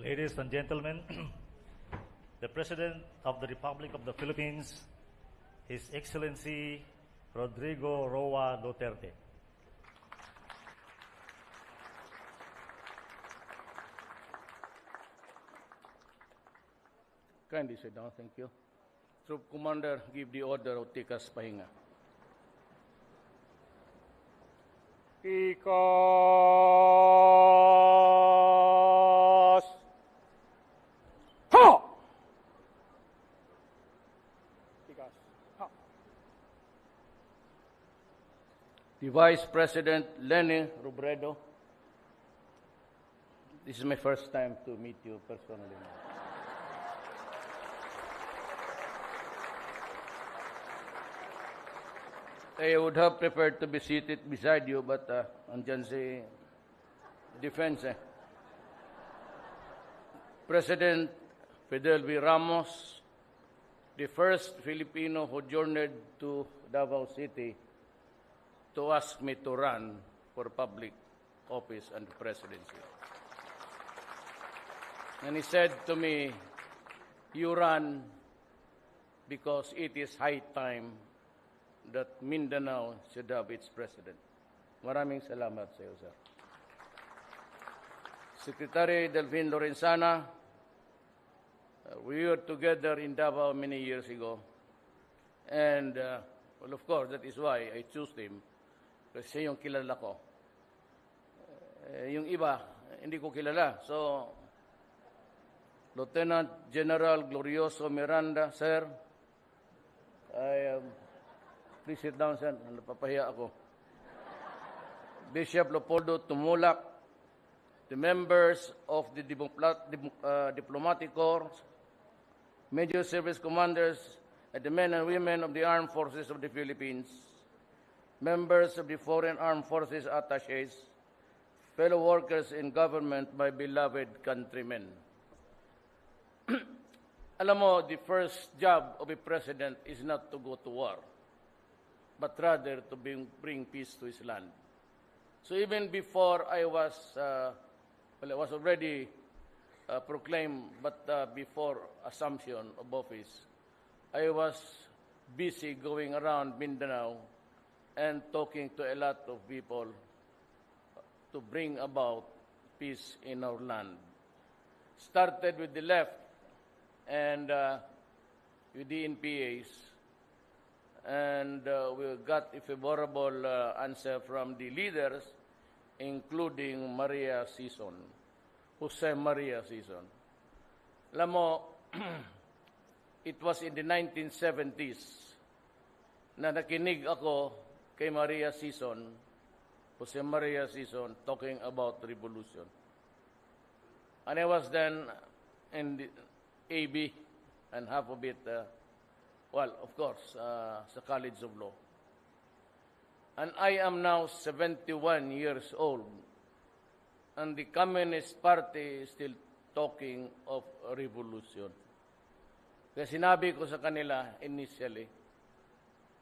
Ladies and gentlemen, the President of the Republic of the Philippines, His Excellency Rodrigo Roa Duterte. Kindly sit down, thank you. Troop Commander, give the order of Tikas Pahinga. Tikas! Ha! Tikas. Ha! The Vice President, Lenny Robredo. This is my first time to meet you personally. I would have preferred to be seated beside you, but andyan si Defense. President Fidel V. Ramos, the first Filipino who journeyed to Davao City to ask me to run for public office and presidency. And he said to me, "You run because it is high time that Mindanao should have its president." Maraming salamat sa iyo, sir. Secretary Delvin Lorenzana, we were together in Davao many years ago. And, well, of course, that is why I chose him. Kasi yung kilala ko. Yung iba, hindi ko kilala. So, Lieutenant General Glorioso Miranda, sir, please sit down, sir. Napapahiya ako. Bishop Leopoldo Tumulak, the members of the diplomatic corps, major service commanders, and the men and women of the armed forces of the Philippines, members of the foreign armed forces attachés, fellow workers in government, my beloved countrymen. Alam mo, the first job of a president is not to go to war, but rather to bring peace to his land. So even before I was, I was already proclaimed, but before assumption of office, I was busy going around Mindanao and talking to a lot of people to bring about peace in our land. Started with the left and with the NPAs, and we got a favorable answer from the leaders, including Maria Sison, Jose Maria Sison. Alam mo, it was in the 1970s na nakinig ako kay Maria Sison, Jose Maria Sison, talking about revolution. And I was then in the AB and half of it, well, of course, sa College of Law. And I am now 71 years old, and the Communist Party is still talking of a revolution. Kaya sinabi ko sa kanila initially,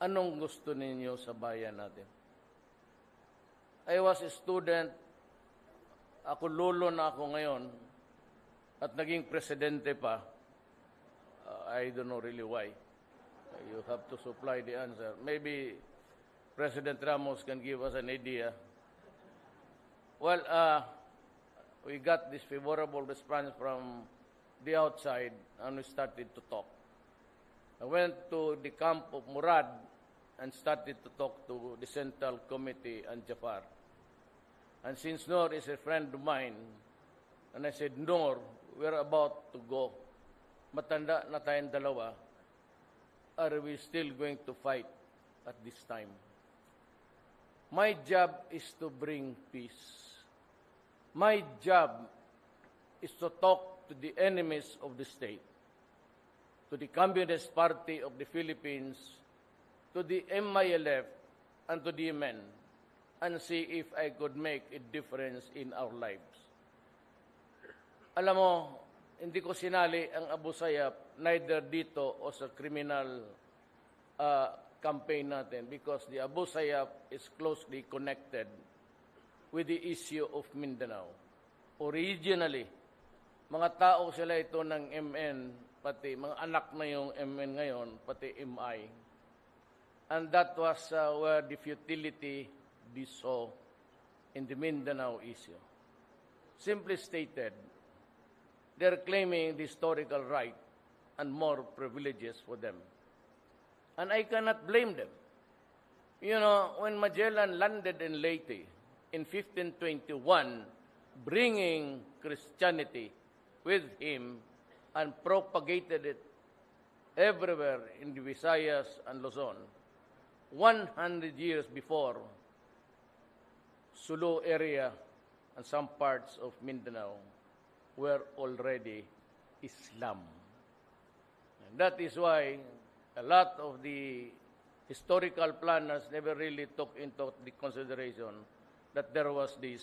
anong gusto ninyo sa bayan natin? I was a student, ako lolo na ako ngayon, at naging presidente pa. I don't know really why. You have to supply the answer. Maybe President Ramos can give us an idea. Well, we got this favorable response from the outside, and we started to talk. I went to the camp of Murad and started to talk to the Central Committee and Jafar. And since Noor is a friend of mine, and I said, Noor, we're about to go. Matanda na tayong dalawa. Are we still going to fight at this time? My job is to bring peace. My job is to talk to the enemies of the state, to the Communist Party of the Philippines, to the MILF, and to the men, and see if I could make a difference in our lives. Alam mo, hindi ko sinali ang Abu Sayyaf neither dito o sa criminal campaign natin, because the Abu Sayyaf is closely connected with the issue of Mindanao. Originally, Mga tao sila ito ng MN, pati mga anak na yung MN ngayon, pati MI. And that was where the futility they saw in the Mindanao issue. Simply stated, they're claiming the historical right and more privileges for them. And I cannot blame them. You know, when Magellan landed in Leyte in 1521, bringing Christianity with him and propagated it everywhere in the Visayas and Luzon, 100 years before, Sulu area and some parts of Mindanao were already Islam. And that is why a lot of the historical planners never really took into the consideration that there was this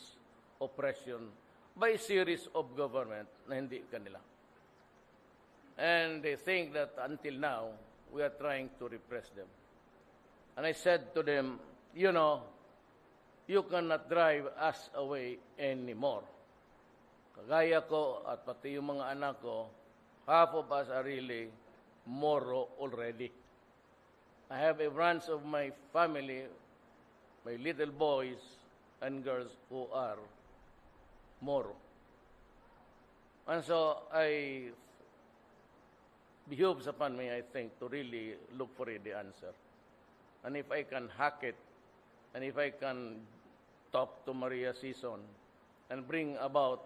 oppression by a series of government na hindi kanila. And they think that until now, we are trying to repress them. And I said to them, you know, you cannot drive us away anymore. Kagaya ko at pati yung mga anak ko, half of us are really Moro already. I have a branch of my family, my little boys and girls who are Moro. And so behoves upon me, I think, to really look for the answer. And if I can hack it, and if I can talk to Maria Sison and bring about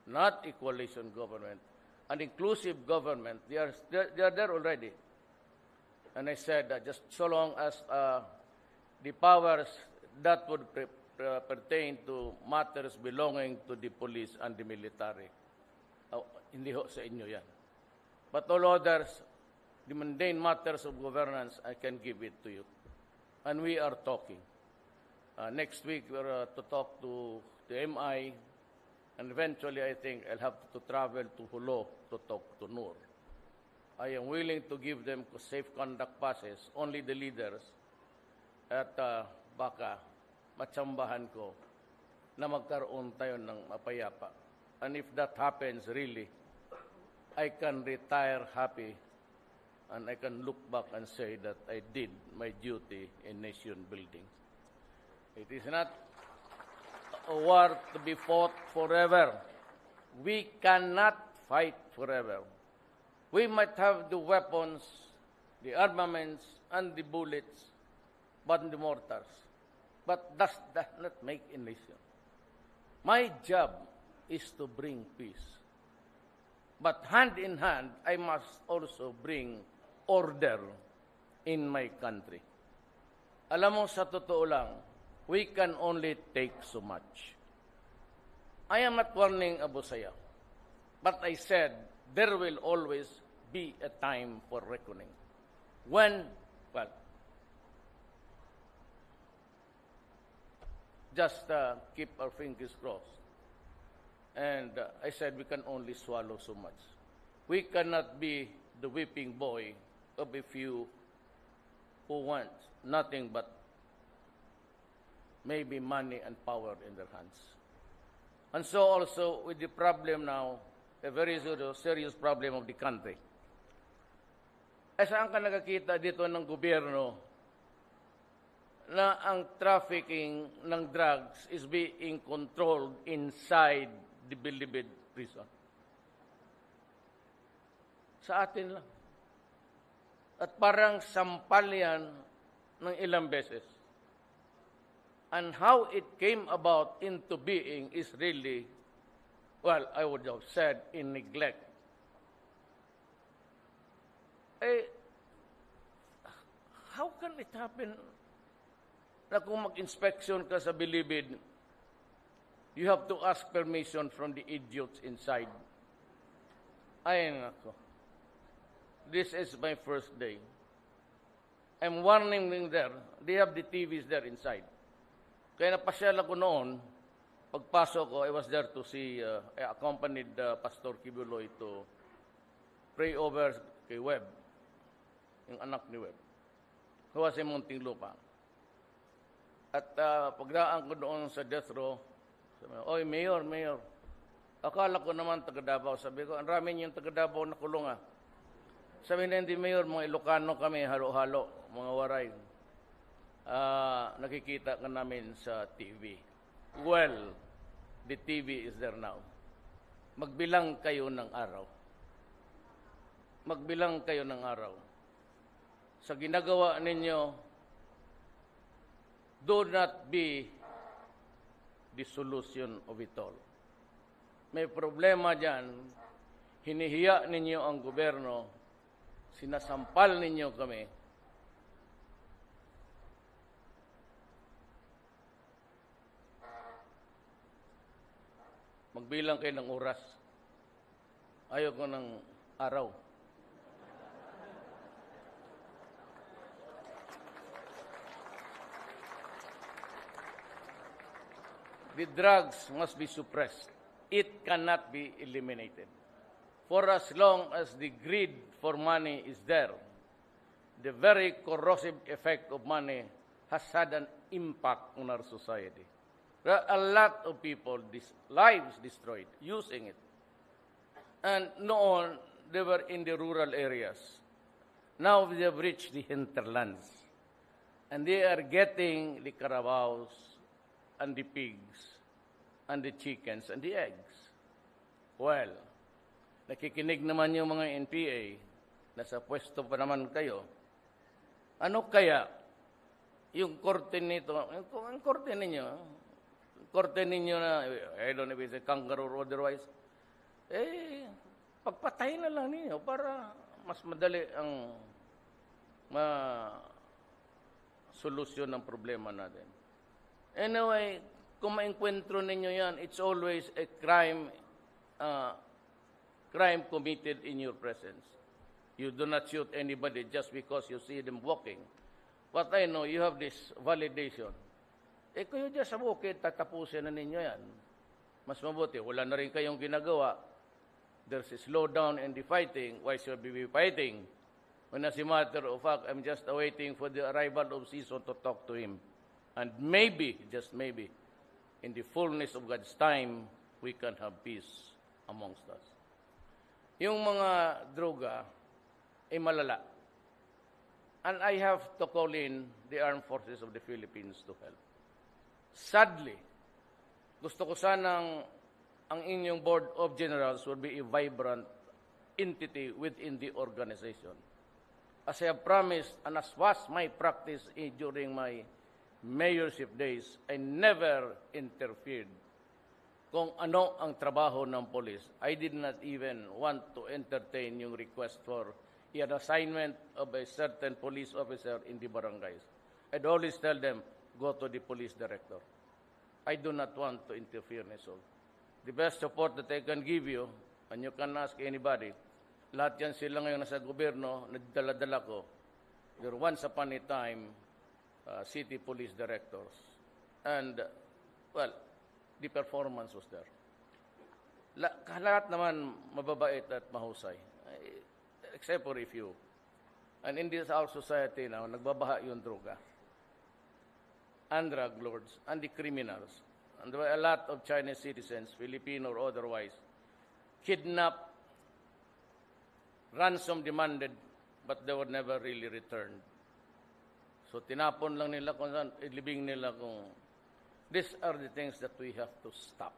not a coalition government, an inclusive government, they are there already. And I said that just so long as the powers that would pertain to matters belonging to the police and the military, hindi ho sa inyo yan. But all others, the mundane matters of governance, I can give it to you. And we are talking. Next week, we're to talk to the MI, and eventually, I think I'll have to travel to Hulo to talk to Nur. I am willing to give them safe conduct passes, only the leaders, at baka matsambahan ko na magkaroon tayo ng mapayapa. And if that happens, really, I can retire happy and I can look back and say that I did my duty in nation building. It is not a war to be fought forever. We cannot fight forever. We might have the weapons, the armaments, and the bullets, but the mortars. But does that not make a nation? My job is to bring peace. But hand in hand, I must also bring order in my country. Alam mo, sa totoo lang, we can only take so much. I am not warning Abu Sayyaf, but I said there will always be a time for reckoning. When, well, just keep our fingers crossed. And I said we can only swallow so much. We cannot be the whipping boy of a few who want nothing but maybe money and power in their hands. And so also with the problem now, a very serious problem of the country. Saan ka nakakita dito ng gobyerno na ang trafficking ng drugs is being controlled inside the Bilibid prison? Sa atin lang. At parang sampal yan ng ilang beses. And how it came about into being is really, well, I would have said, in neglect. How can it happen na kung mag-inspection ka sa Bilibid, you have to ask permission from the idiots inside? Ay, nako. This is my first day. I'm warning them there. They have the TVs there inside. Kaya napasyal ako noon, pagpasok ko, I was there to see, I accompanied Pastor Kibuloy to pray over kay Webb, yung anak ni Webb, who was in Muntinlupa. At pagdaan ko doon sa death row, sabi, oy, Mayor, Akala ko naman taga Davao. Sabi ko, ang rami yung taga Davao na kulong ah. Sabi na hindi mayor, mga Ilocano kami, halo-halo, mga waray. Nakikita ka namin sa TV. Well, the TV is there now. Magbilang kayo ng araw. Magbilang kayo ng araw. Sa ginagawa ninyo, do not be the solution of it all. May problema dyan, hinihiya ninyo ang gobyerno, sinasampal ninyo kami. Magbilang kayo ng oras. Ayoko ng araw. The drugs must be suppressed. It cannot be eliminated. For as long as the greed for money is there, the very corrosive effect of money has had an impact on our society. There are a lot of people, lives destroyed, using it. And noon, they were in the rural areas. Now they have reached the hinterlands. And they are getting the carabaos and the pigs and the chickens and the eggs. Well, nakikinig naman yung mga NPA, nasa pwesto pa naman kayo. Ano kaya yung korte nito, yung korte ninyo na, I don't know if it's a kangaroo or otherwise, pagpatayin na lang ninyo para mas madali ang solusyon ng problema natin. Anyway, kung maengkwentro ninyo yan, it's always a crime committed in your presence. You do not shoot anybody just because you see them walking. But I know you have this validation. Kayo dyan sa bukid, tatapusin na ninyo yan. Mas mabuti, wala na rin kayong ginagawa. There's a slowdown in the fighting. Why should we be fighting? When as a matter of fact, I'm just awaiting for the arrival of Season to talk to him. And maybe, just maybe, in the fullness of God's time, we can have peace amongst us. Yung mga droga ay malala. And I have to call in the armed forces of the Philippines to help. Sadly, gusto ko sanang ang inyong Board of Generals will be a vibrant entity within the organization. As I have promised, and as was my practice during my mayorship days, I never interfered kung ano ang trabaho ng police. I did not even want to entertain yung request for an assignment of a certain police officer in the barangays. I'd always tell them, go to the police director. I do not want to interfere in this all. The best support that I can give you, and you can ask anybody, lahat yan sila ngayon nasa gobyerno, nagdala-dala ko. There once upon a time, city police directors. And, well, the performance was there. Lahat naman mababait at mahusay. Except for a few. And in this our society now, nagbabaha yung droga. And DrugLords, and the criminals. And there were a lot of Chinese citizens, Philippine or otherwise, kidnapped, ransom demanded, but they were never really returned. So tinapon lang nila kung saan, ilibing nila kung... These are the things that we have to stop.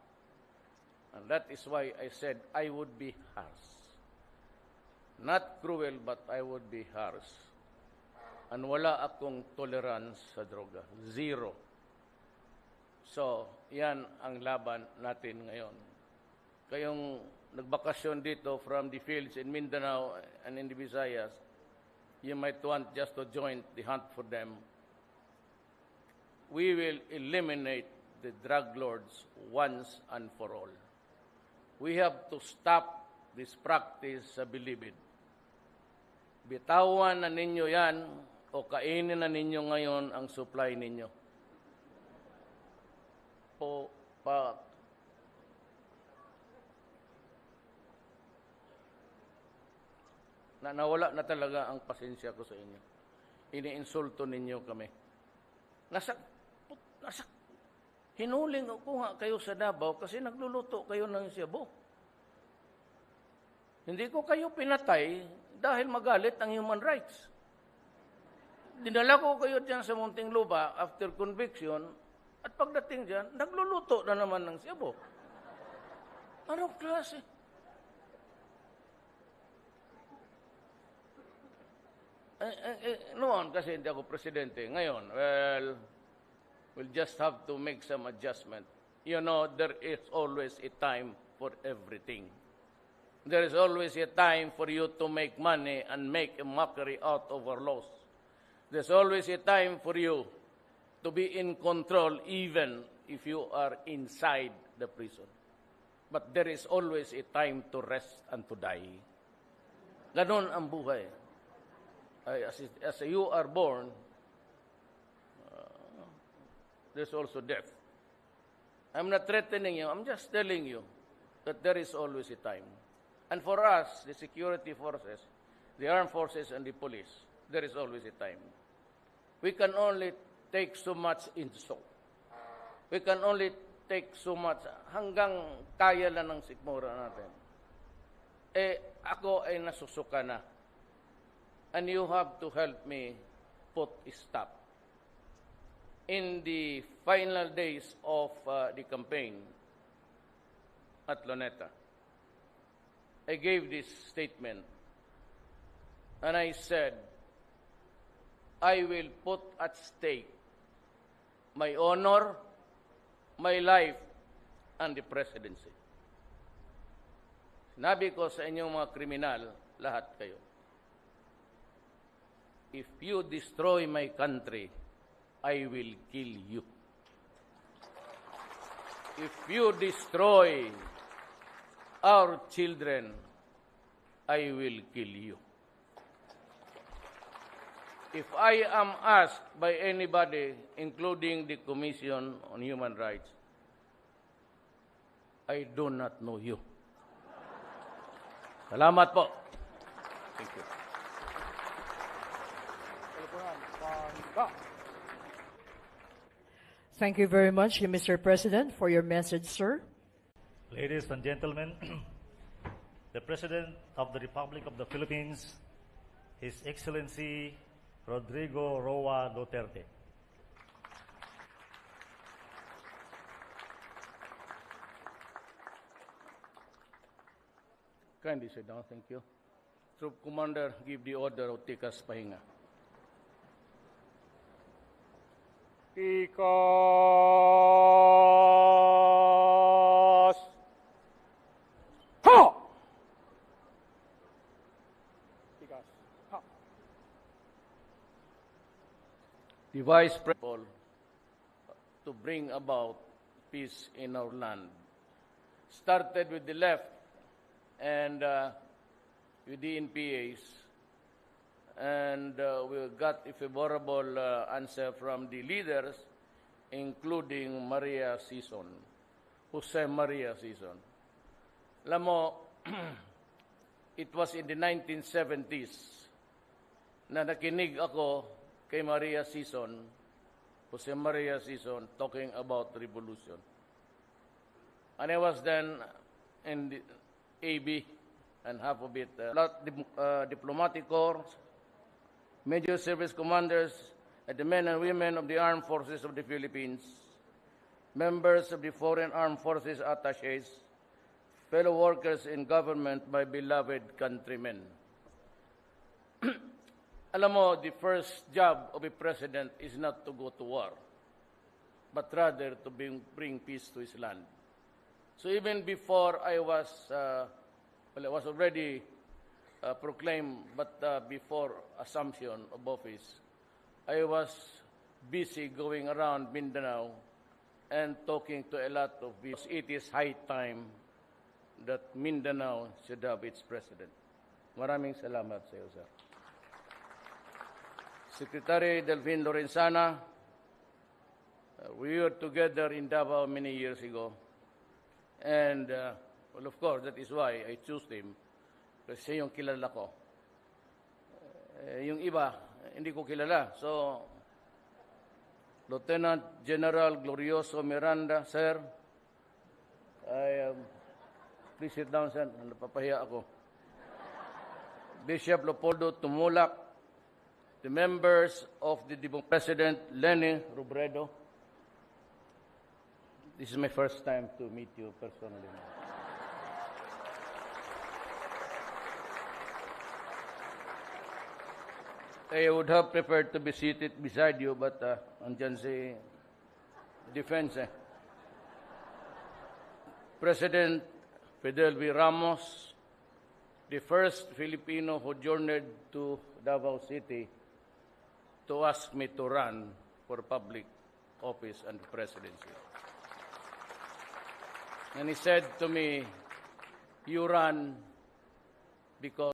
And that is why I said I would be harsh. Not cruel, but I would be harsh. And wala akong tolerance sa droga. Zero. So, yan ang laban natin ngayon. Kayong nagbakasyon dito from the fields in Mindanao and in the Visayas, you might want just to join the hunt for them. We will eliminate the DrugLords once and for all. We have to stop this practice sa bilibid. Bitawan na ninyo yan o kainin na ninyo ngayon ang supply ninyo. Nawala na talaga ang pasensya ko sa inyo. Iniinsulto ninyo kami. hinuling ko nga kayo sa Davao kasi nagluluto kayo ng siyabo. Hindi ko kayo pinatay dahil magalit ang human rights. Dinala ko kayo dyan sa Muntinlupa after conviction at pagdating dyan, nagluluto na naman ng siyabo. Anong klase? Noon kasi hindi ako presidente. Ngayon, well, we'll just have to make some adjustment. You know, there is always a time for everything. There is always a time for you to make money and make a mockery out of our laws. There's always a time for you to be in control even if you are inside the prison. But there is always a time to rest and to die. Ganon ang buhay. As you are born, there's also death. I'm not threatening you. I'm just telling you that there is always a time. And for us, the security forces, the armed forces and the police, there is always a time. We can only take so much in so. We can only take so much hanggang kaya lang ng sikmura natin. Ako ay nasusuka na. And you have to help me put a stop. In the final days of the campaign at Luneta, I gave this statement and I said, I will put at stake my honor, my life, and the presidency. Sinabi ko sa inyong mga kriminal, lahat kayo, if you destroy my country, I will kill you. If you destroy our children, I will kill you. If I am asked by anybody, including the Commission on Human Rights, I do not know you. Salamat po. Thank you. Thank you very much, Mr. President, for your message, sir. Ladies and gentlemen, the President of the Republic of the Philippines, His Excellency Rodrigo Roa Duterte. Kindly sit down, thank you. Troop Commander, give the order of Tikas Pahinga. Tikas! Ha! Tikas. Ha! The Vice President to bring about peace in our land started with the left and with the NPAs, and we got a favorable answer from the leaders, including Maria Sison, Jose Maria Sison. Alam mo, it was in the 1970s na nakinig ako kay Maria Sison, Jose Maria Sison, talking about revolution. And I was then in the AB and half of it, diplomatic corps, major service commanders, and the men and women of the armed forces of the Philippines, members of the foreign armed forces attaches, fellow workers in government, my beloved countrymen. Alam mo, the first job of a president is not to go to war, but rather to bring peace to his land. So even before I was, I was already proclaimed, but before assumption of office, I was busy going around Mindanao and talking to a lot of people. It is high time that Mindanao should have its president. Maraming salamat sa iyo, sir. Secretary Delphine Lorenzana, we were together in Davao many years ago. And, well, of course, that is why I chose him. Kasi yung kilala ko. Yung iba, hindi ko kilala. So, Lieutenant General Glorioso Miranda, sir. Please sit down, sir. Napapahiya ako. Bishop Leopoldo Tumulak, the members of the President Lenny Robredo. This is my first time to meet you personally. I would have preferred to be seated beside you, but andyan si Defense. President Fidel V. Ramos, the first Filipino who journeyed to Davao City to ask me to run for public office and presidency. And he said to me, you run because